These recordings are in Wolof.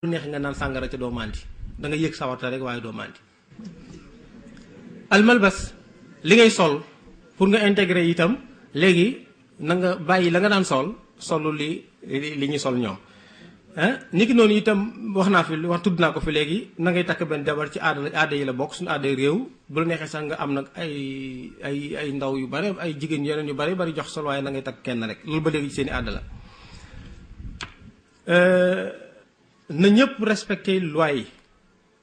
neex nga naan sàngara ca doo màndi da nga yëg sawarte rek waaye doo màndi. almalbas li ngay sol pour nga intégrer itam léegi na nga bàyyi la nga daan solu li ñu sol ñoom ni ki noonu itam tudd naa ko fi léegi na ngay takk benn jabar ci aada yi la bokk suñu aada réew bu la neexee sax nga am nag ay ndaw yu bare ay jigéen yeneen yu bari bari jox sol waaye na ngay takk kenn rek loolu ba léegi ci seen i aada la. na ñëpp respecté loi yi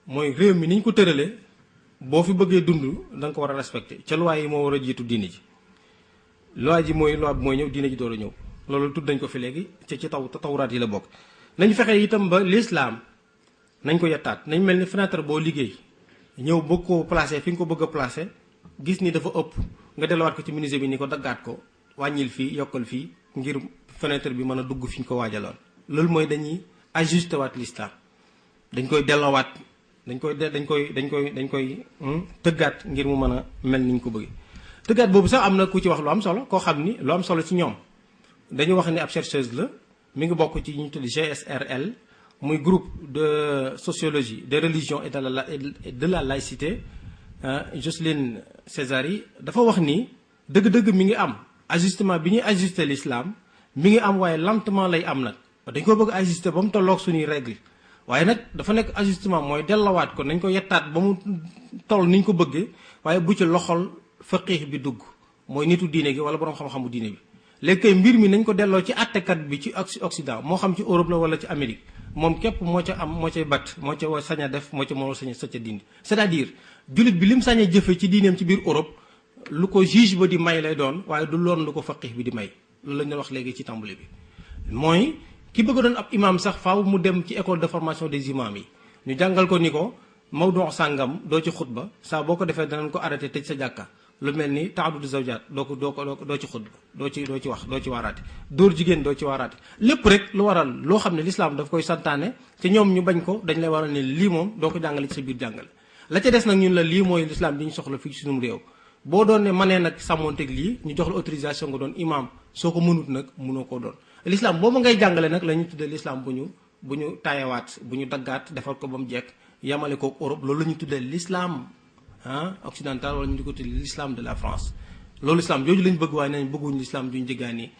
mooy réew mi ni ñu ko tëralee boo fi bëggee dund da nga ko war a respecté ca loi yi moo war a jiitu diine ji. loi ji mooy loi bi mooy ñëw diine ji door a ñëw loolu tudd nañ ko fi léegi ci tawraat yi la bokk. nañ fexe itam ba l'islam nañ ko yettaat nañ mel ni fenêtre boo liggéey ñëw bëgg ko placé fi nga ko bëgg a placé gis ni dafa ëpp nga delluwaat ko ci menuisier bi ni ko daggaat ko wàññil fii yokkal fii ngir fenêtre bi mën a dugg fi ñu ko waajaloon. loolu mooy dañuy ajusté waat l'islam dañ koy delloowaat dañ koy tëggaat ngir mu mën a mel ni ñu ko bëggee. tëggaat boobu sax am na ku ci wax lu am solo koo xam ni lu am solo ci ñoom dañu wax ni ab chercheuse la mi ngi bokk ci ñu tudd GSRL muy groupe de sociologie des religions et de la laïcité Jocelyne Césari dafa wax ni dëgg-dëgg mi ngi am ajustement bi ñuy ajuster l'islam mi ngi am waaye lentement lay am nag dañ ko bëgg ajuster ba mu tolloog suñuy règle waaye nag dafa nekk ajustement mooy dellawaat ko nañ ko yettaat ba mu toll ni ñu ko bëggee waaye bu ci loxol faqih bi dugg mooy nitu diine gi wala boroom xam-xamu diine bi. léegi kay mbir mi nañ ko delloo ci àttekat bi ci Occident moo xam ci Europe la wala ci Amérique moom képp moo ca am moo cay bat moo ca sañ a def moo ca moo sañ a dindi. c'est-à-dire jullit bi lim sañ a jëfe ci diineem ci biir Europe lu ko juge ba di may lay doon waaye du loon lu ko faqih bi di may loolu lañ doon wax léegi ci tàmbali bi. mooy ki bëgg doon ab imam sax faaw mu dem ci école de formation des imams yi ñu jàngal ko ni ko mawdu sàngam doo ci xutba saa boo ko defee danañ ko arrêté tëj sa jàkka. lu mel ni ta'addud zawjaat doo ci xutba doo ci wax doo ci waaraate dóor jigéen doo ci waaraate lépp rek lu waral loo xam ne l'islam daf koy santaane te ñoom ñu bañ ko dañ lay waral ne lii moom doo ko jàngale ci sa biir jàngale la ca des nag ñun la lii mooy l'islam di ñu soxla fii ci suñu réew boo doon ne mënee nag sàmmonteeg lii ñu jox la autorisation nga doon imam soo ko mënut nag mënoo koo doon l'islam boobu ngay jàngale nag la ñu tuddee l'islam bu ñu taayawaat bu ñu daggaat defal ko ba mu jekk yamale kook Europe loolu la ñu tuddee l'islam occidental wala ñu di ko tuddee l'islam de la France loolu islam jooju lañ bëgg waaye nañ bëgguñu l'islam duñ jéggaani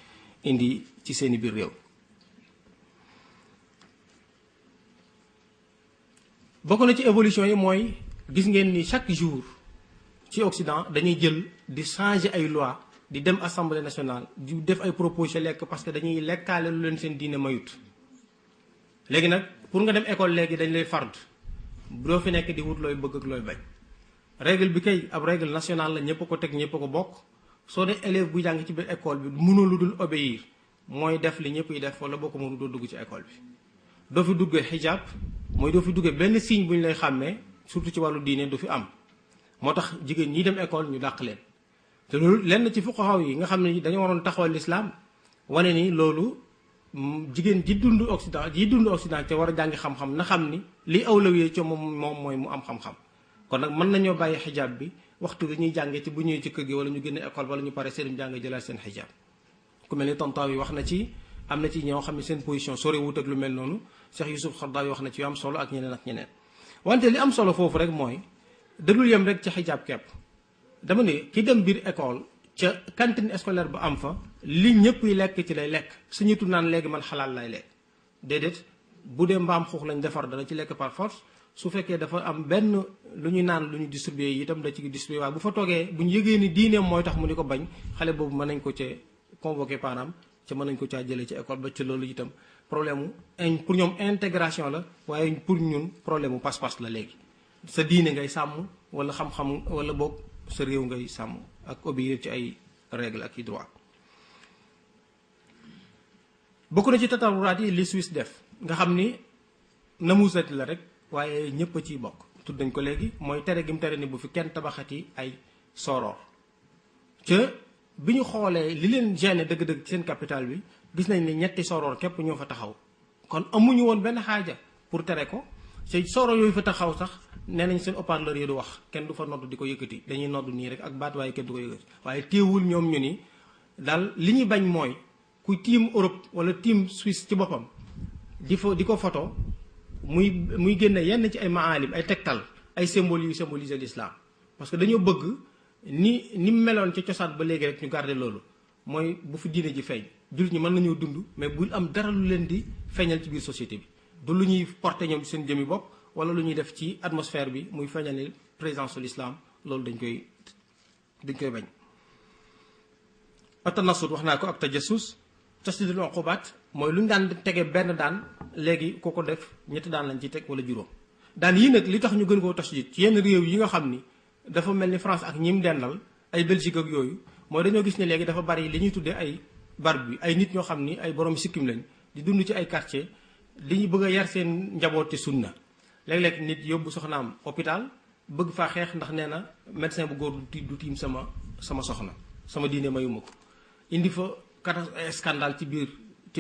indi ci seeni biir réew. bokk na ci évolution yi mooy gis ngeen ni chaque jour ci Occident dañuy jël di changer ay loi di dem assemblée nationale di def ay propositions lekk parce que dañuy lekkaale lu leen seen diine mayut. léegi nag pour nga dem école léegi dañ lay fard doo fi nekk di wut looy bëgg ak looy bañ. règle bi kay ab règle nationale la ñëpp ko teg ñëpp ko bokk soo dee élève bu jàng ci biir école bi mënoo lu dul obéir mooy def li ñëpp yi def wala boo ko mënu doo dugg ci école bi. doo fi duggee hijab mooy doo fi duggee benn signe bu ñu lay xàmmee surtout ci wàllu diine du fi am moo tax jigéen ñi dem école ñu dàq leen. te loolu lenn ci fuqaha yi nga xam ne dañoo waroon taxawal l'islam wane ni loolu jigéen ji dund Occident te war a jàngi xam-xam na xam ni li awlawiyee ci moom mooy mu am xam-xam. kon nag mën nañoo bàyyi xijaab bi waxtu dañuy jàngee ci bu ñëwee ci kër gi wala ñu génne école wala ñu pare seen jàng jëlaat seen xijaab ku mel ni Tantawi wax na ci am na ci ñoo xam ne seen position sore wut ak lu mel noonu Cheikh Youssouf Khardawi wax na ci yu am solo ak ñeneen ak ñeneen. wante li am solo foofu rek mooy dadul yem rek ci xijaab kepp dama ne ki dem biir école ca cantine scolaire ba am fa li ñëpp yi lekk ci lay lekk suñu tudd naan léegi man xalaal lay lekk déedéet bu dee mbaam xuux lañ defar dana ci lekk par force. su fekkee dafa am benn lu ñu naan lu ñu distribué itam da ci distribué waaye bu fa toogee bu ñu yëgee ni diineem mooy tax mu di ko bañ xale boobu mën nañ ko ca convoqué parents ca mën nañ ko caa jëlee ci école ba ci loolu itam problème mu pour ñoom intégration la waaye pour ñun problème mu pas-pas la léegi. sa diine ngay sàmm wala xam-xam wala boog sa réew ngay sàmm ak obéir ci ay règles ak i droit. bokk na ci tatawuraat yi li Suisse def nga xam ni namusati la rek. waaye ñëpp a ciy bokk tudd nañ ko léegi mooy tere gi mu tere ni bu fi kenn tabaxati ay soroor ca bi ñu xoolee li leen gêné dëgg-dëgg ci seen capital bi gis nañ ni ñetti soroor képp ñoo fa taxaw kon amuñu woon benn xaaja pour tere ko te soroor yooyu fa taxaw sax nee nañ seen haut-parleur yi du wax kenn du fa nodd di ko yëkkati dañuy nodd nii rek ak baat waaye kenn du ko yëkkati waaye téewul ñoom ñu ni daal li ñuy bañ mooy ku tiim Europe wala tiim Suisse ci boppam di ko photo muy génne yenn ci ay maalim ay tegtal ay symbole yu symboliser l'islam parce que dañoo bëgg ni meloon ci cosaan ba léegi rek ñu garder loolu mooy bu fi diine ji feeñ jullit ñi mën nañoo dund mais bul am dara lu leen di feeñal ci biir société bi du lu ñuy porter ñoom seen jëmi bopp wala lu ñuy def ci atmosphère bi muy feeñal ni présence de l'islam loolu dañ koy bañ. atanasut wax naa ko ak tajassus tasdidul uqubat mooy lu ñu daan tege benn daan léegi ku ko def ñetti daan lañ ci teg wala juróom daan yii nag li tax ñu gën koo tasdid ci yenn réew yi nga xam ni dafa mel ni France ak ñim dendal ay Belgique ak yooyu mooy dañoo gis ne léegi dafa bari li ñuy tuddee ay barbe bi ay nit ñoo xam ni ay borom sikkim lañ di dund ci ay quartier li ñu bëgg a yar seen njaboot ci sunna léeg-léeg nit yóbbu soxnaam hôpital bëgg faa xeex ndax nee na médecin bu góor du tiim sama soxna sama diine mayuma ko indi fa scandale ci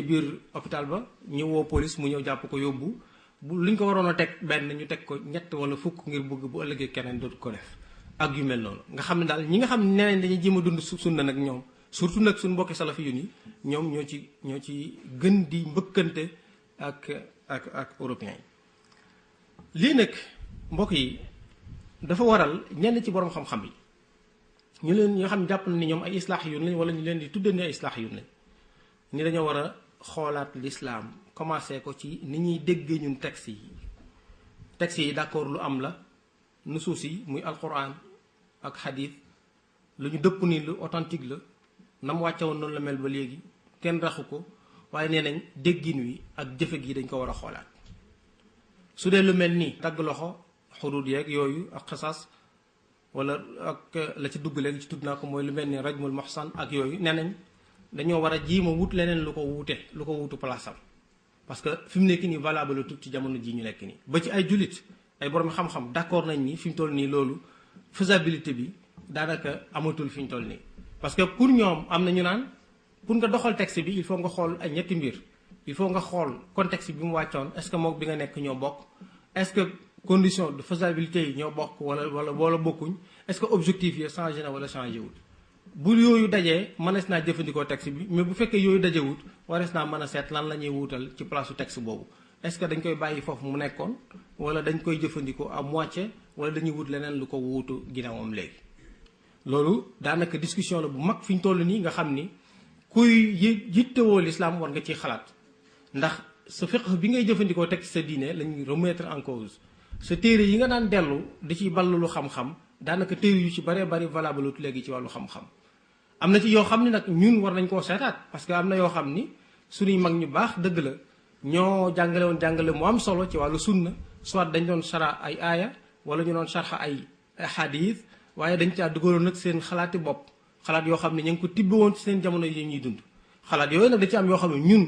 biir hôpital ba ñu woo police mu ñëw jàpp ko yóbbu bu luñ ko waroon a teg benn ñu teg ko ñett wala fukk ngir bëgg bu ëllëgee keneen dootu ko def ak yu mel noonu nga xam ne daal ñi nga xam ne neneen dañuy jéem a dund sunna nag ñoom surtout nag suñu mbokki salafi yu ni ñoom ñoo ci gën di mbëkkante ak européens yi lii nag mbokk yi dafa waral ñenn ci borom xam-xam yi ñu leen ñoo xam ne jàpp na ni ñoom ay islaax yun lañ wala ñu leen di tuddee ni ay islaax yun lañ ni dañoo war a xoolaat l'islam commencé ko ci ni ñuy déggee ñun texte yi d'accord lu am la nusuus yi muy alquran ak xadis lu ñu dëpp ni lu authentique la na mu wàcce woon noonu la mel ba léegi kenn raxu ko waaye nee nañ déggin wi ak jëfe gi dañ ko war a xoolaat su dee lu mel nii dagg loxo xudud yeeg yooyu ak xasaas wala ak la ci dugg léegi ci tudd naa ko mooy lu mel ni rajmul muhsan ak yooyu nee nañ dañoo war a jiima wut leneen lu ko wuutu place am parce que fi mu nekk nii valable tout ci jamono ji ñu nekk nii ba ci ay jullit ay borom xam-xam d'accord nañ ni fi mu toll nii loolu faisabilité bi daanaka amatul fi ñu toll nii parce que pour ñoom am na ñu naan pour nga doxal texte bi il faut nga xool ay ñetti mbir il faut nga xool contexte bi mu wàccoon est-ce que moom bi nga nekk ñoo bokk est-ce que condition de faisabilité yi ñoo bokk wala bokkuñ est-ce que objectif yi changé na wala changé wul bu yooyu dajee mënees naa jëfandikoo texte bi mais bu fekkee yooyu dajewut warees naa mën a seet lan la ñuy wuutal ci place su texte boobu est-ce que dañ koy bàyyi foofu mu nekkoon wala dañ koy jëfandikoo à moitié wala dañuy wut leneen lu ko wuutu ginnaawam léegi loolu daanaka discussion la bu mag fi ñu toll nii nga xam ni kuy yittewoo l'islam war nga ciy xalaat ndax sa fiqh bi ngay jëfandikoo teg ci sa diine lañuy remettre en cause sa téere yi nga daan dellu di ciy ballalu xam-xam daanaka téere yu ci baree bari valable léegi ci wàllu xam-xam am na ci yoo xam ni nag ñun war nañ koo seetaat parce que am na yoo xam ni suñuy mag ñu baax dëgg la ñoo jàngale woon jàngale mu am solo ci wàllu sunna soit dañ doon sara ay aaya wala ñu doon sarxa ay hadith waaye dañ caa dugaloon nag seen xalaati bopp xalaat yoo xam ne ñu ngi ko tibbe woon ci seen jamono yi ñuy dund xalaat yooyu nag da ci am yoo xam ne ñun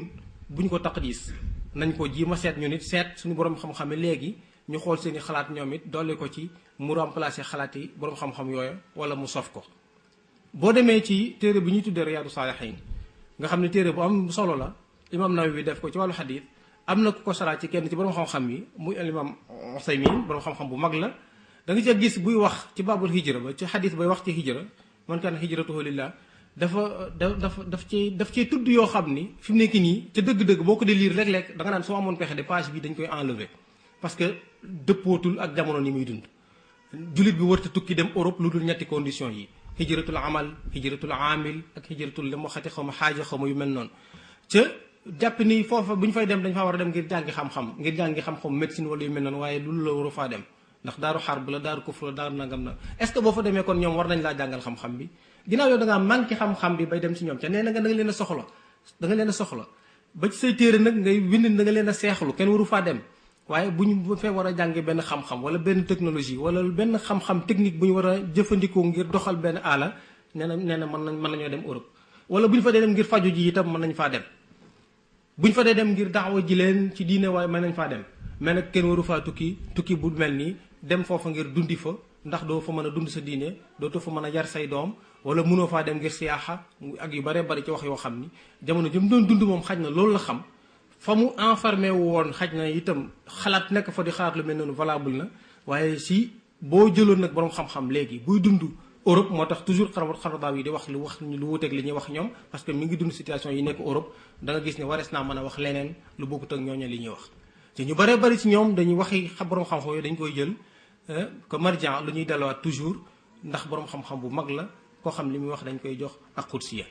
buñ ko taqdis nañ ko ji ma seet ñu nit seet suñu borom xam-xame léegi ñu xool seen i xalaat ñoom it dolli ko ci mu remplacer xalaat yi borom xam-xam yooyu wala mu sof ko boo demee ci téere bi ñuy tuddee Riyaadu Saalihiin nga xam ne téere bu am solo la imam Nawawi def ko ci wàllu xadiis am na ku ko saraat ci kenn ci borom xam-xam yi muy imam Usaymin borom xam-xam bu mag la da nga ca gis buy wax ci baabul hijra ba ci xadiis bay wax ci hijra man kaana hijratuhu lillah daf cee tudd yoo xam ni fi mu nekk nii ca dëgg-dëgg boo ko di lire léeg-léeg da nga naan soo amoon pexe de page bi dañ koy enlever parce que dëppootul ak jamono ni muy dund jullit bi warta tukki dem Europe lu dul ñetti condition yi hijratul amal hijratul amil ak hijratul li mu waxati xaw ma xaaja xaw ma yu mel noonu ca jàpp ni foofa bu ñu fay dem dañ faa war a dem ngir jàngi xam-xam médecine wala yu mel noonu waaye loolu la waru faa dem ndax daaru xarb la daaru kufr la daaru nangam na est ce que boo fa demee kon ñoom war nañ laa jàngal xam-xam bi ginnaaw yow da ngaa manqué xam-xam bi bay dem ci ñoom ca nee na nga da nga leen a soxla ba ci say téere nag ngay bind da nga leen a seexlu kenn waru faa dem waaye bu ñu fee war a jàngi benn xam-xam wala benn technologie wala benn xam-xam technique bu ñu war a jëfandikoo ngir doxal benn aala nee na mën nañoo dem Europe wala bu ñu fa dee dem ngir faju ji itam mën nañ faa dem bu ñu fa dee dem ngir daawa ji leen ci diine waaye mën nañ faa dem mais nag kenn waru faa tukki bu mel nii dem foofa ngir dundi fa ndax doo fa mën a dund sa diine dootoo fa mën a yar say doom wala mënoo faa dem ngir siyaaxa ak yu bare bari ci wax yoo xam ni jamono jëm doon dund moom xaj na loolu la xam fa mu enfermé woon xaj na itam xalaat nekk fa di xalaat lu mel noonu valable na waaye si boo jëloon nag borom xam-xam léegi buy dund Europe moo tax toujours xarabaaw yi di wax lu wuteeg li ñuy wax ñoom parce que mi ngi dund situation yi nekk Europe da nga gis ne warees naa mën a wax leneen lu bokkut ak ñooñu li ñuy wax te ñu bare bari ci ñoom dañuy waxi borom xam-xam yooyu dañ koy jël que marjan lu ñuy delluwaat toujours ndax borom xam-xam bu mag la koo xam li muy wax dañ koy jox ak xudsiya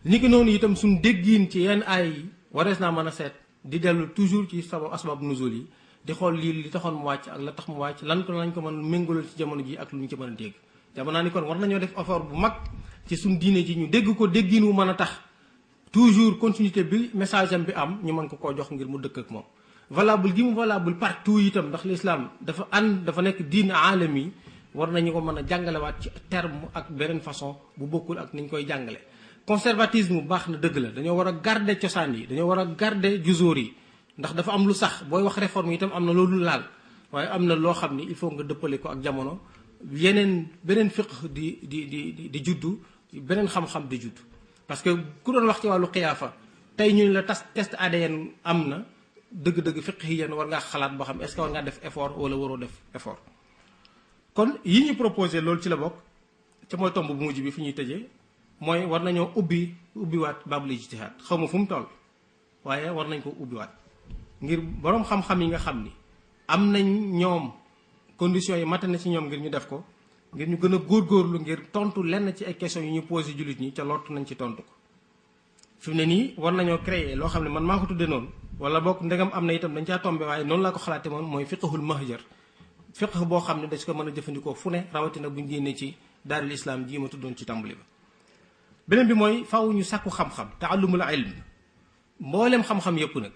ni ki noonu itam suñ déggiin ci yenn aay yi warees naa mën a seet di dellu toujours ci sabab asbab nuzul yi di xool lii li taxoon mu wàcc ak la tax mu wàcc lan ko lañ ko mën méngaloo ci jamono ji ak lu ñu ci mën a dégg jamono ni kon war nañoo def effort bu mag ci suñ diine ji ñu dégg ko déggiin wu mën a tax toujours continuité bi message am bi am ñu mën ko koo jox ngir mu dëkk ak moom valable gi mu valable partout itam ndax l'islam dafa nekk diine aalami war nañu ko mën a jàngalewaat ci terme ak beneen façon bu bokkul ak ni ñu koy jàngale conservatisme baax na dëgg la dañoo war a garder cosaan yi dañoo war a garder jusóor yi ndax dafa am lu sax booy wax réforme itam am na loolu laal waaye am na loo xam ni il faut nga dëppale ko ak jamono beneen fiqh di juddu beneen xam-xam di juddu parce que ku doon wax ci wàllu xiyaafa tey ñu la test ADN am na dëgg-dëgg fiqh yi yéen war ngaa xalaat boo xam est-ce que war ngaa def effort wala waroo def effort kon yi ñu proposé loolu ci la bokk ca mooy tomb bu mujj bi fi ñuy tëjee mooy war nañoo ubbiwaat baabul ijtihaad xaw ma fu mu toll waaye war nañ ko ubbiwaat ngir boroom xam-xam yi nga xam ni am nañ ñoom conditions yi mate na ci ñoom ngir ñu def ko ngir ñu gën a góorgóorlu ngir tontu lenn ci ay questions yi ñu posé jullit ñi ca lottu nañ ci tontu ko fi mu ne nii war nañoo créer loo xam ne man maa ko tuddee noonu wala bokk ndegam am na itam dañ caa tombé waaye noonu laa ko xalaate moom mooy fiqhul mahjar fiqh boo xam ne dañ ko mën a jëfandikoo fu ne rawatina buñ génnee ci daaril islam ji ma tuddoon ci tàmbali ba beneen bi mooy faaw ñu sàkku xam-xam taallumul ilm mboolem xam-xam yëpp nag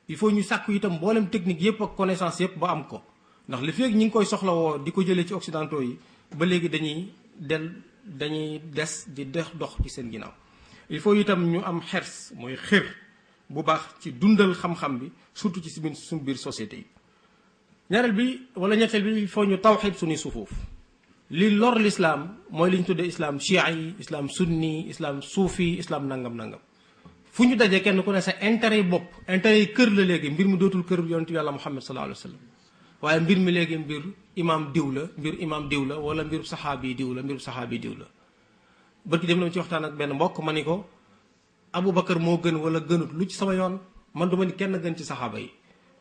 il faut ñu sàkku itam mboolem technique yëpp ak connaissance yëpp ba am ko ndax li fekk ñi ngi koy soxlawoo di ko jëlee ci occidentaux yi ba léegi dañuy des di dox ci seen ginnaaw il faut itam ñu am xers mooy xër bu baax ci dundal xam-xam bi surtout ci suñu biir société yi ñaareel bi wala ñetteel bi il faut ñu tawxid suñuy sufuuf li lor l'islam mooy li ñu tuddee islam chia yi islam sunni islam suufi islam nangam fu ñu dajee kenn ku ne sa intérêt yi bopp intérêt yi kër la léegi mbir mi dootul kër yonentu yàlla muhammad sallallahu alayhi wa sallam waaye mbir mi léegi mbir imam diw la wala mbir saxaabi diw la barki dem na ci waxtaan ak benn mbokk ma ni ko Aboubacar moo gën wala gënut lu ci sama yoon man duma ni kenn gën ci saxaaba yi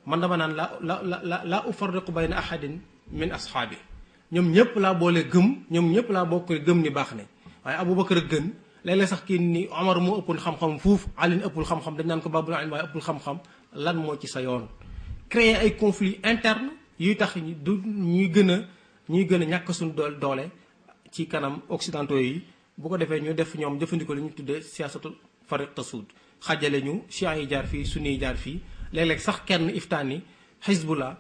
man dama naan la ufarriqu bayna ahadin min ashaabi ñoom ñëpp laa boole gëm ñoom ñëpp laa bokk gëm ni baax ne waaye Aboubacar a gën léeg-léeg sax kii ni Omar moo ëppul xam-xam fuuf Ali ëppul xam-xam dañ naan ko babul ilm waaye ëppul xam-xam lan moo ci sa yoon créer ay conflits internes yuy tax ñuy gën a ñàkk suñu doole ci kanam occidentaux yi bu ko defee ñu def ñoom jëfandikoo li ñu tuddee siyaasatul fariq tasud xajale ñu chiites yi jaar fii sunni yi jaar fii léeg-léeg sax kenn iftaan ni Hizbullah